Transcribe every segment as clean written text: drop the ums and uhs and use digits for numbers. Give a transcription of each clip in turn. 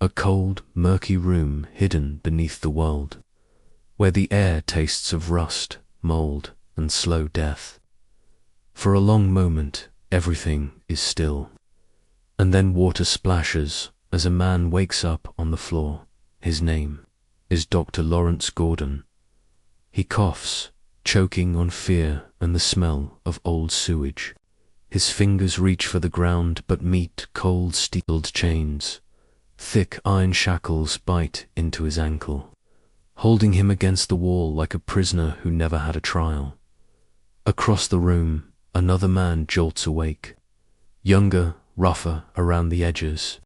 a cold, murky room hidden beneath the world, where the air tastes of rust, mold, and slow death. For a long moment, everything is still, and then water splashes as a man wakes up on the floor. His name is Dr. Lawrence Gordon. He coughs, choking on fear and the smell of old sewage. His fingers reach for the ground but meet cold steel chains. Thick iron shackles bite into his ankle, holding him against the wall like a prisoner who never had a trial. Across the room, another man jolts awake, younger, rougher around the edges,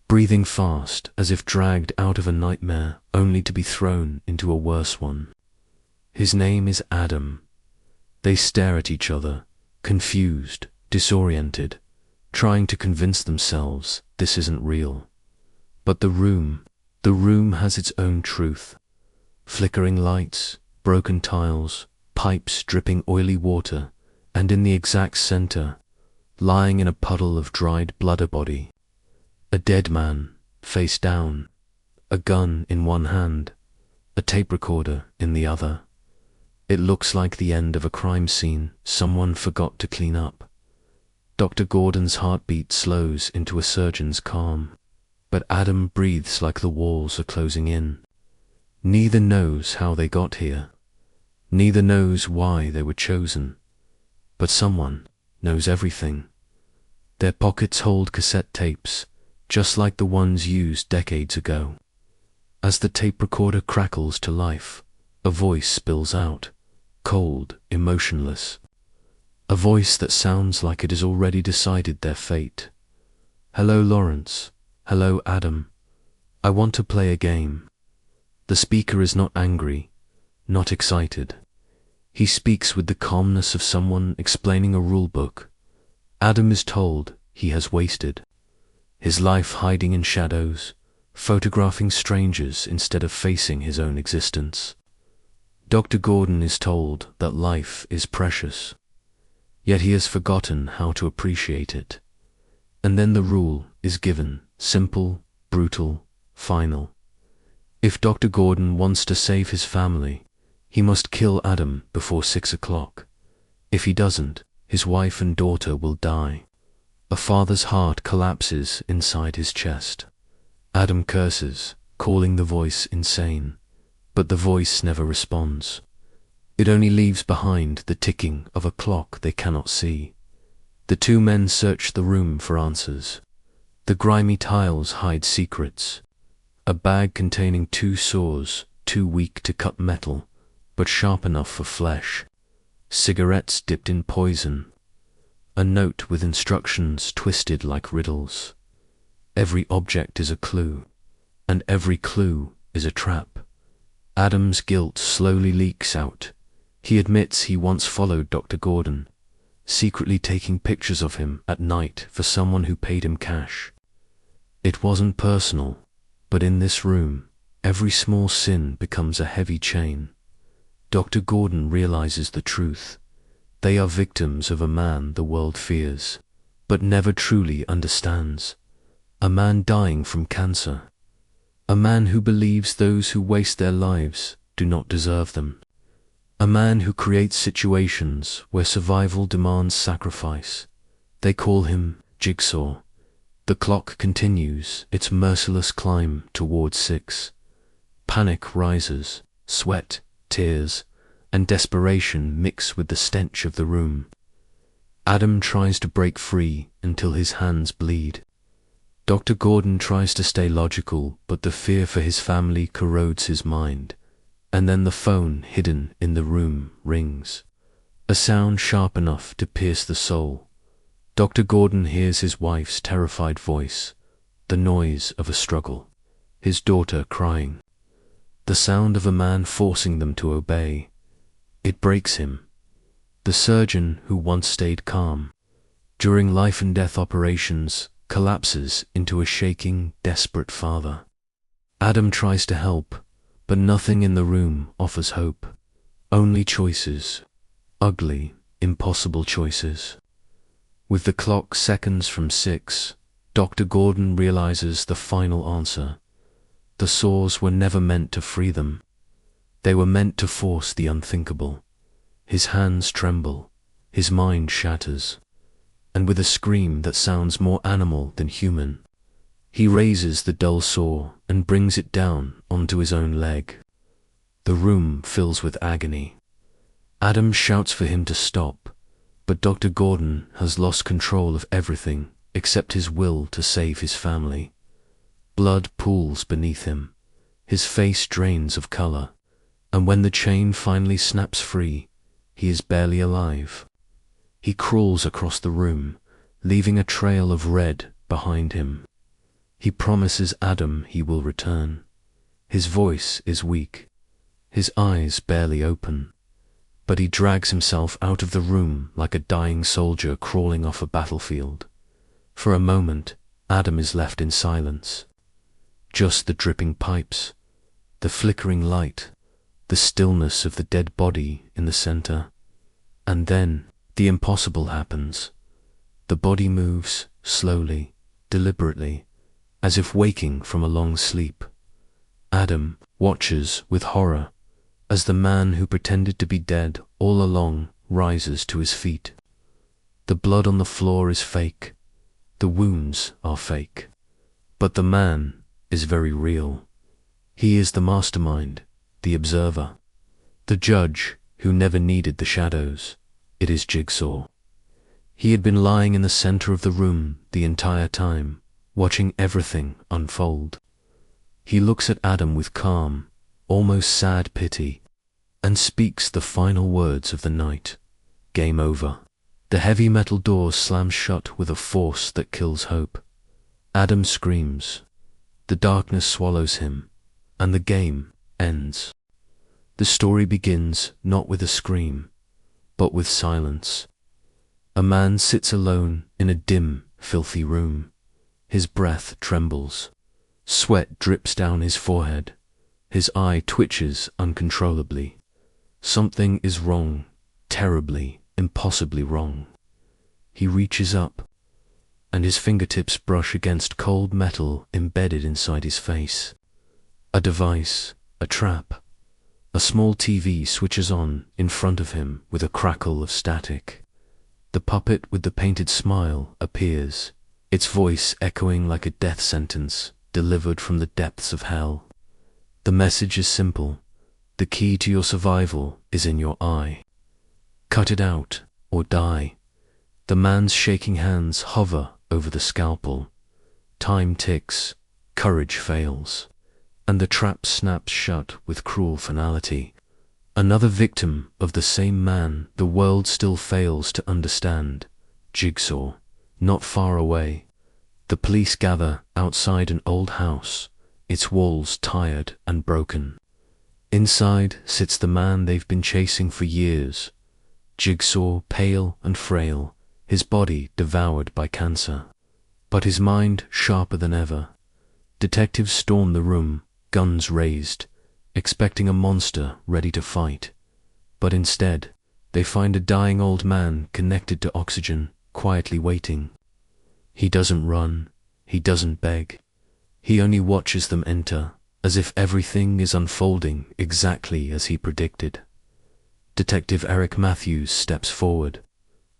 breathing fast as if dragged out of a nightmare only to be thrown into a worse one. His name is Adam. They stare at each other, confused, disoriented, trying to convince themselves this isn't real. But the room has its own truth. Flickering lights, broken tiles, pipes dripping oily water, and in the exact center, lying in a puddle of dried blood, a body. A dead man, face down, a gun in one hand, a tape recorder in the other. It looks like the end of a crime scene someone forgot to clean up. Dr. Gordon's heartbeat slows into a surgeon's calm, but Adam breathes like the walls are closing in. Neither knows how they got here. Neither knows why they were chosen. But someone knows everything. Their pockets hold cassette tapes, just like the ones used decades ago. As the tape recorder crackles to life, a voice spills out, cold, emotionless. A voice that sounds like it has already decided their fate. "Hello, Lawrence. Hello, Adam. I want to play a game." The speaker is not angry, not excited. He speaks with the calmness of someone explaining a rule book. Adam is told he has wasted his life hiding in shadows, photographing strangers instead of facing his own existence. Dr. Gordon is told that life is precious, yet he has forgotten how to appreciate it. And then the rule is given, simple, brutal, final. If Dr. Gordon wants to save his family, he must kill Adam before 6 o'clock. If he doesn't, his wife and daughter will die. A father's heart collapses inside his chest. Adam curses, calling the voice insane, but the voice never responds. It only leaves behind the ticking of a clock they cannot see. The two men search the room for answers. The grimy tiles hide secrets. A bag containing 2 saws, too weak to cut metal, but sharp enough for flesh. Cigarettes dipped in poison. A note with instructions twisted like riddles. Every object is a clue, and every clue is a trap. Adam's guilt slowly leaks out. He admits he once followed Dr. Gordon, secretly taking pictures of him at night for someone who paid him cash. It wasn't personal, but in this room, every small sin becomes a heavy chain. Dr. Gordon realizes the truth. They are victims of a man the world fears, but never truly understands. A man dying from cancer. A man who believes those who waste their lives do not deserve them. A man who creates situations where survival demands sacrifice. They call him Jigsaw. The clock continues its merciless climb towards 6. Panic rises, sweat, tears, and desperation mix with the stench of the room. Adam tries to break free until his hands bleed. Dr. Gordon tries to stay logical, but the fear for his family corrodes his mind. And then the phone hidden in the room rings. A sound sharp enough to pierce the soul. Dr. Gordon hears his wife's terrified voice, the noise of a struggle, his daughter crying, the sound of a man forcing them to obey. It breaks him. The surgeon who once stayed calm during life and death operations collapses into a shaking, desperate father. Adam tries to help, but nothing in the room offers hope. Only choices. Ugly, impossible choices. With the clock seconds from 6, Dr. Gordon realizes the final answer. The saws were never meant to free them. They were meant to force the unthinkable. His hands tremble, his mind shatters, and with a scream that sounds more animal than human, he raises the dull saw and brings it down onto his own leg. The room fills with agony. Adam shouts for him to stop, but Dr. Gordon has lost control of everything except his will to save his family. Blood pools beneath him, his face drains of color, and when the chain finally snaps free, he is barely alive. He crawls across the room, leaving a trail of red behind him. He promises Adam he will return. His voice is weak, his eyes barely open, but he drags himself out of the room like a dying soldier crawling off a battlefield. For a moment, Adam is left in silence. Just the dripping pipes, the flickering light, the stillness of the dead body in the center. And then the impossible happens. The body moves slowly, deliberately, as if waking from a long sleep. Adam watches with horror as the man who pretended to be dead all along rises to his feet. The blood on the floor is fake. The wounds are fake. But the man is very real. He is the mastermind, the observer, the judge who never needed the shadows. It is Jigsaw. He had been lying in the center of the room the entire time, watching everything unfold. He looks at Adam with calm, almost sad pity, and speaks the final words of the night. Game over. The heavy metal door slams shut with a force that kills hope. Adam screams. The darkness swallows him, and the game ends. The story begins not with a scream, but with silence. A man sits alone in a dim, filthy room. His breath trembles. Sweat drips down his forehead. His eye twitches uncontrollably. Something is wrong, terribly, impossibly wrong. He reaches up, and his fingertips brush against cold metal embedded inside his face. A device, a trap. A small TV switches on in front of him with a crackle of static. The puppet with the painted smile appears, its voice echoing like a death sentence delivered from the depths of hell. The message is simple. The key to your survival is in your eye. Cut it out or die. The man's shaking hands hover over the scalpel. Time ticks, courage fails, and the trap snaps shut with cruel finality. Another victim of the same man the world still fails to understand. Jigsaw. Not far away, the police gather outside an old house, its walls tired and broken. Inside sits the man they've been chasing for years. Jigsaw, pale and frail, his body devoured by cancer, but his mind sharper than ever. Detectives storm the room, guns raised, expecting a monster ready to fight. But instead, they find a dying old man connected to oxygen, quietly waiting. He doesn't run, he doesn't beg. He only watches them enter, as if everything is unfolding exactly as he predicted. Detective Eric Matthews steps forward.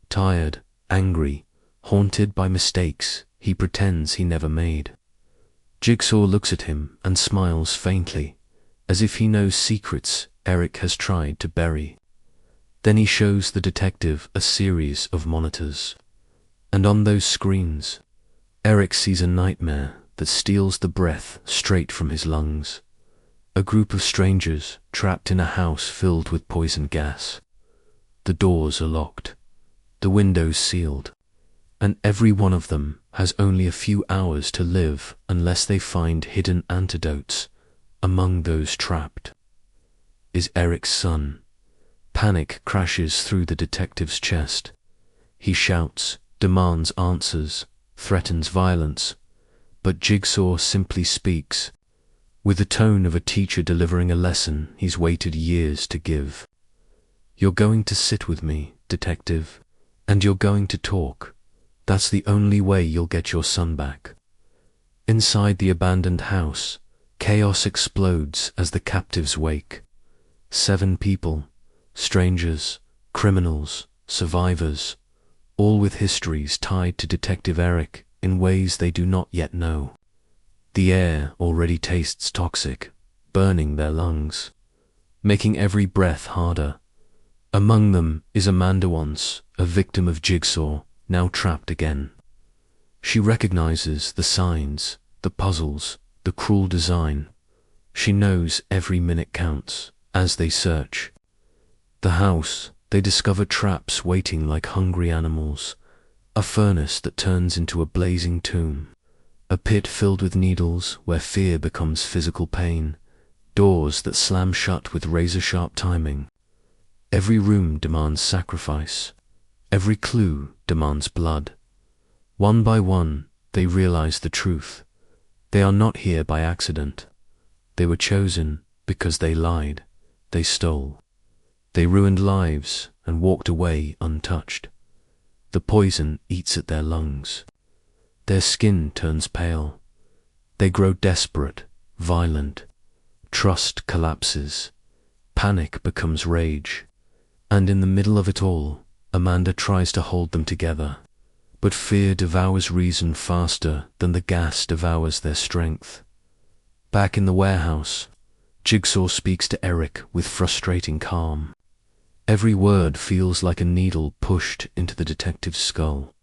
Tired, angry, haunted by mistakes he pretends he never made. Jigsaw looks at him and smiles faintly, as if he knows secrets Eric has tried to bury. Then he shows the detective a series of monitors. And on those screens, Eric sees a nightmare that steals the breath straight from his lungs. A group of strangers trapped in a house filled with poison gas. The doors are locked, the windows sealed, and every one of them has only a few hours to live unless they find hidden antidotes among those trapped. Is Eric's son. Panic crashes through the detective's chest. He shouts, demands answers, threatens violence, but Jigsaw simply speaks, with the tone of a teacher delivering a lesson he's waited years to give. You're going to sit with me, detective, and you're going to talk. That's the only way you'll get your son back. Inside the abandoned house, chaos explodes as the captives wake. 7 people, strangers, criminals, survivors, all with histories tied to Detective Eric in ways they do not yet know. The air already tastes toxic, burning their lungs, making every breath harder. Among them is Amanda, once a victim of Jigsaw, now trapped again. She recognizes the signs, the puzzles, the cruel design. She knows every minute counts. As they search the house, they discover traps waiting like hungry animals, a furnace that turns into a blazing tomb, a pit filled with needles where fear becomes physical pain, doors that slam shut with razor-sharp timing. Every room demands sacrifice. Every clue demands blood. One by one, they realize the truth. They are not here by accident. They were chosen because they lied. They stole. They ruined lives and walked away untouched. The poison eats at their lungs. Their skin turns pale. They grow desperate, violent. Trust collapses. Panic becomes rage. And in the middle of it all, Amanda tries to hold them together. But fear devours reason faster than the gas devours their strength. Back in the warehouse, Jigsaw speaks to Eric with frustrating calm. Every word feels like a needle pushed into the detective's skull.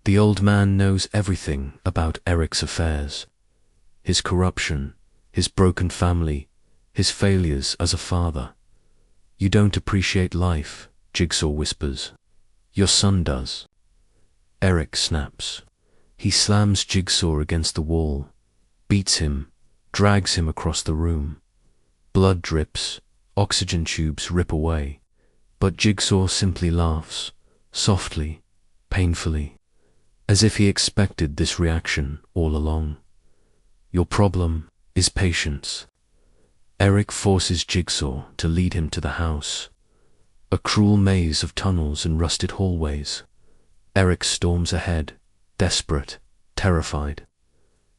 The old man knows everything about Eric's affairs. His corruption, his broken family, his failures as a father. You don't appreciate life, Jigsaw whispers. Your son does. Eric snaps. He slams Jigsaw against the wall, beats him, drags him across the room. Blood drips, oxygen tubes rip away, but Jigsaw simply laughs, softly, painfully, as if he expected this reaction all along. Your problem is patience. Eric forces Jigsaw to lead him to the house, a cruel maze of tunnels and rusted hallways. Eric storms ahead, desperate, terrified.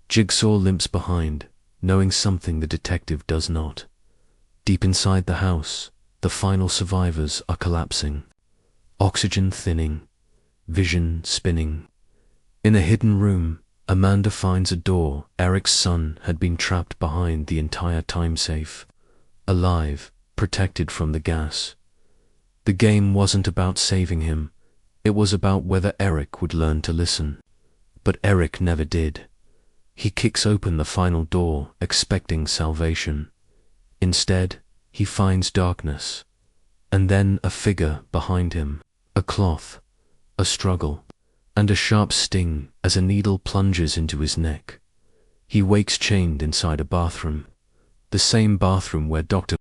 Jigsaw limps behind, knowing something the detective does not. Deep inside the house, the final survivors are collapsing. Oxygen thinning, vision spinning. In a hidden room, Amanda finds a door Eric's son had been trapped behind the entire time safe. Alive, protected from the gas. The game wasn't about saving him. It was about whether Eric would learn to listen. But Eric never did. He kicks open the final door, expecting salvation. Instead, he finds darkness, and then a figure behind him, a cloth, a struggle, and a sharp sting as a needle plunges into his neck. He wakes chained inside a bathroom, the same bathroom where Dr.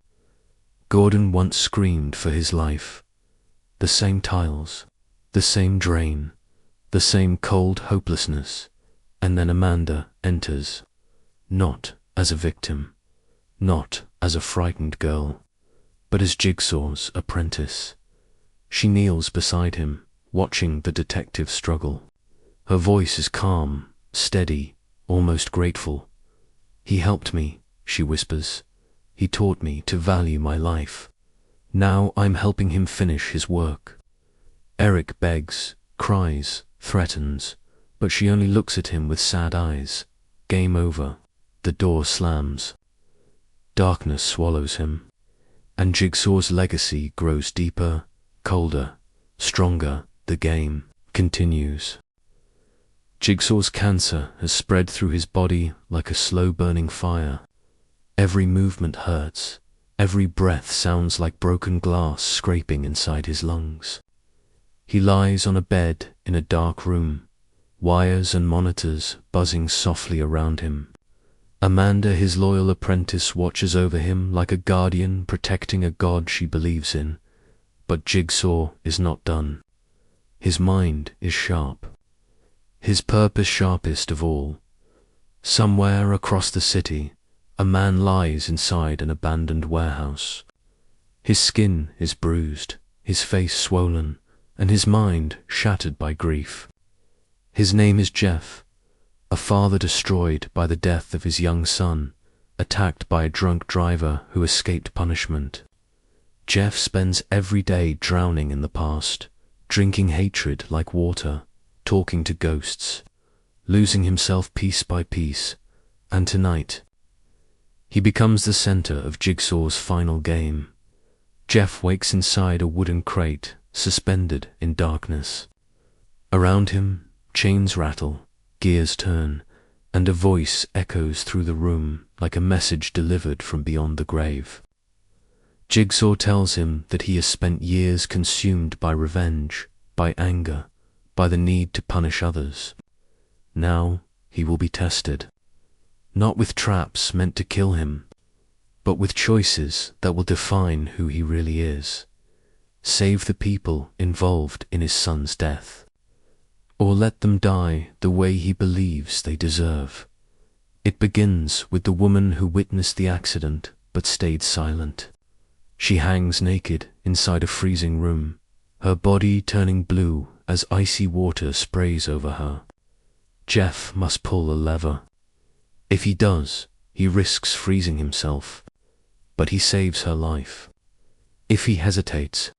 Gordon once screamed for his life. The same tiles, the same drain, the same cold hopelessness. And then Amanda enters, not as a victim, not as a frightened girl, but as Jigsaw's apprentice. She kneels beside him, watching the detective struggle. Her voice is calm, steady, almost grateful. He helped me, she whispers. He taught me to value my life. Now I'm helping him finish his work. Eric begs, cries, threatens, but she only looks at him with sad eyes. Game over. The door slams. Darkness swallows him, and Jigsaw's legacy grows deeper, colder, stronger. The game continues. Jigsaw's cancer has spread through his body like a slow-burning fire. Every movement hurts. Every breath sounds like broken glass scraping inside his lungs. He lies on a bed in a dark room, wires and monitors buzzing softly around him. Amanda, his loyal apprentice, watches over him like a guardian protecting a god she believes in. But Jigsaw is not done. His mind is sharp. His purpose sharpest of all. Somewhere across the city, a man lies inside an abandoned warehouse. His skin is bruised, his face swollen, and his mind shattered by grief. His name is Jeff, a father destroyed by the death of his young son, attacked by a drunk driver who escaped punishment. Jeff spends every day drowning in the past, drinking hatred like water, talking to ghosts, losing himself piece by piece, and tonight, he becomes the center of Jigsaw's final game. Jeff wakes inside a wooden crate, suspended in darkness. Around him, chains rattle, gears turn, and a voice echoes through the room like a message delivered from beyond the grave. Jigsaw tells him that he has spent years consumed by revenge, by anger, by the need to punish others. Now he will be tested, not with traps meant to kill him, but with choices that will define who he really is. Save the people involved in his son's death, or let them die the way he believes they deserve. It begins with the woman who witnessed the accident but stayed silent. She hangs naked inside a freezing room, her body turning blue as icy water sprays over her. Jeff must pull a lever. If he does, he risks freezing himself, but he saves her life. If he hesitates,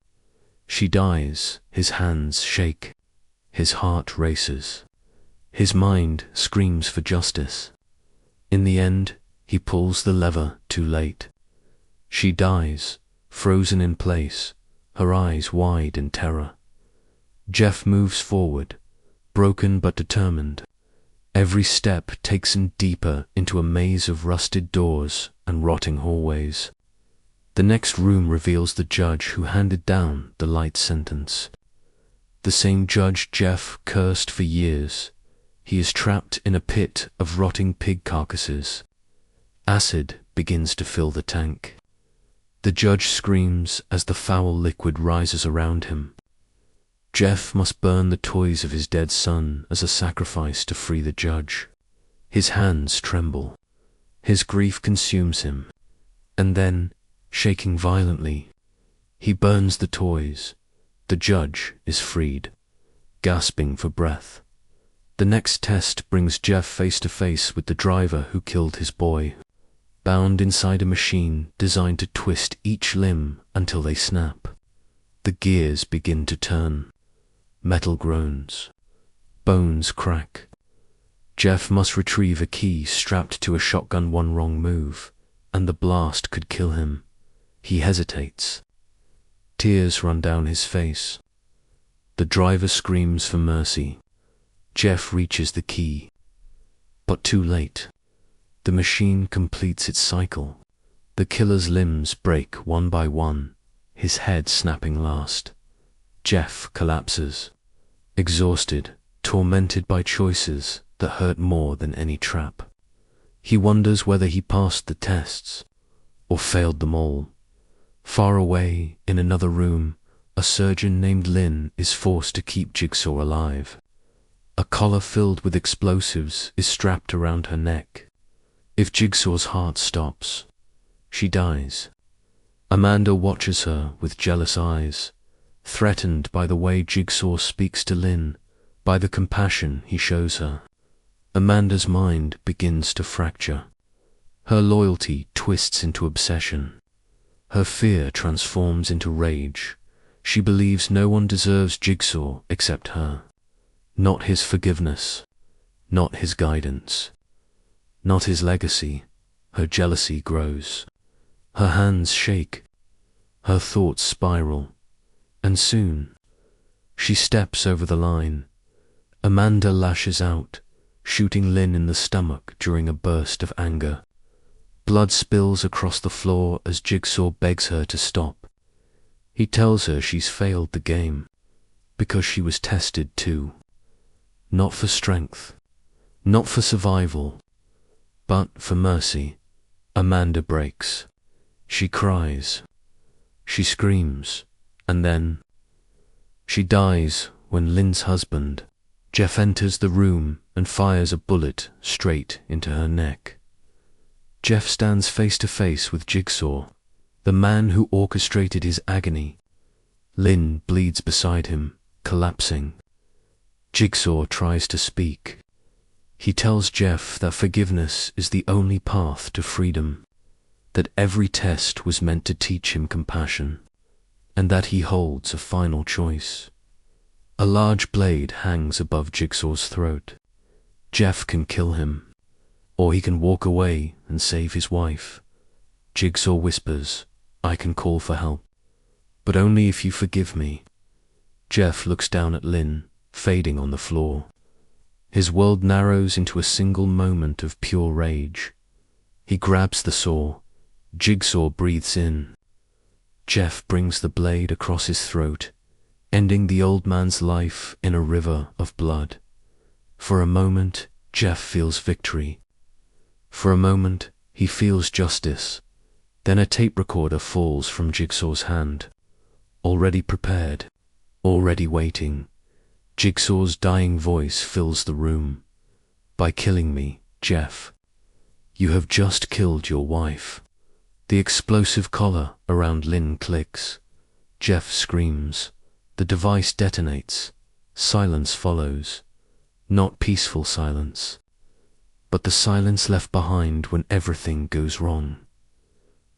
she dies. His hands shake, his heart races, his mind screams for justice. In the end, he pulls the lever too late. She dies, frozen in place, her eyes wide in terror. Jeff moves forward, broken but determined. Every step takes him deeper into a maze of rusted doors and rotting hallways. The next room reveals the judge who handed down the light sentence. The same judge Jeff cursed for years. He is trapped in a pit of rotting pig carcasses. Acid begins to fill the tank. The judge screams as the foul liquid rises around him. Jeff must burn the toys of his dead son as a sacrifice to free the judge. His hands tremble. His grief consumes him. And then, shaking violently, he burns the toys. The judge is freed, gasping for breath. The next test brings Jeff face to face with the driver who killed his boy, bound inside a machine designed to twist each limb until they snap. The gears begin to turn. Metal groans. Bones crack. Jeff must retrieve a key strapped to a shotgun. One wrong move, and the blast could kill him. He hesitates. Tears run down his face. The driver screams for mercy. Jeff reaches the key, but too late. The machine completes its cycle. The killer's limbs break one by one, his head snapping last. Jeff collapses, exhausted, tormented by choices that hurt more than any trap. He wonders whether he passed the tests, or failed them all. Far away, in another room, a surgeon named Lynn is forced to keep Jigsaw alive. A collar filled with explosives is strapped around her neck. If Jigsaw's heart stops, she dies. Amanda watches her with jealous eyes, threatened by the way Jigsaw speaks to Lynn, by the compassion he shows her. Amanda's mind begins to fracture. Her loyalty twists into obsession. Her fear transforms into rage. She believes no one deserves Jigsaw except her. Not his forgiveness, not his guidance, not his legacy. Her jealousy grows. Her hands shake. Her thoughts spiral. And soon, she steps over the line. Amanda lashes out, shooting Lynn in the stomach during a burst of anger. Blood spills across the floor as Jigsaw begs her to stop. He tells her she's failed the game, because she was tested too. Not for strength, not for survival, but for mercy. Amanda breaks. She cries. She screams. And then she dies when Lynn's husband, Jeff, enters the room and fires a bullet straight into her neck. Jeff stands face to face with Jigsaw, the man who orchestrated his agony. Lynn bleeds beside him, collapsing. Jigsaw tries to speak. He tells Jeff that forgiveness is the only path to freedom, that every test was meant to teach him compassion, and that he holds a final choice. A large blade hangs above Jigsaw's throat. Jeff can kill him, or he can walk away and save his wife. Jigsaw whispers, "I can call for help, but only if you forgive me." Jeff looks down at Lynn, fading on the floor. His world narrows into a single moment of pure rage. He grabs the saw. Jigsaw breathes in. Jeff brings the blade across his throat, ending the old man's life in a river of blood. For a moment, Jeff feels victory. For a moment, he feels justice. Then a tape recorder falls from Jigsaw's hand. Already prepared, already waiting. Jigsaw's dying voice fills the room. "By killing me, Jeff, you have just killed your wife." The explosive collar around Lynn clicks. Jeff screams. The device detonates. Silence follows. Not peaceful silence, but the silence left behind when everything goes wrong.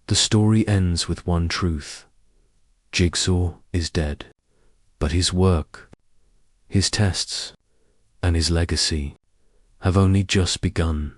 The story ends with one truth. Jigsaw is dead, but his work, his tests, and his legacy have only just begun.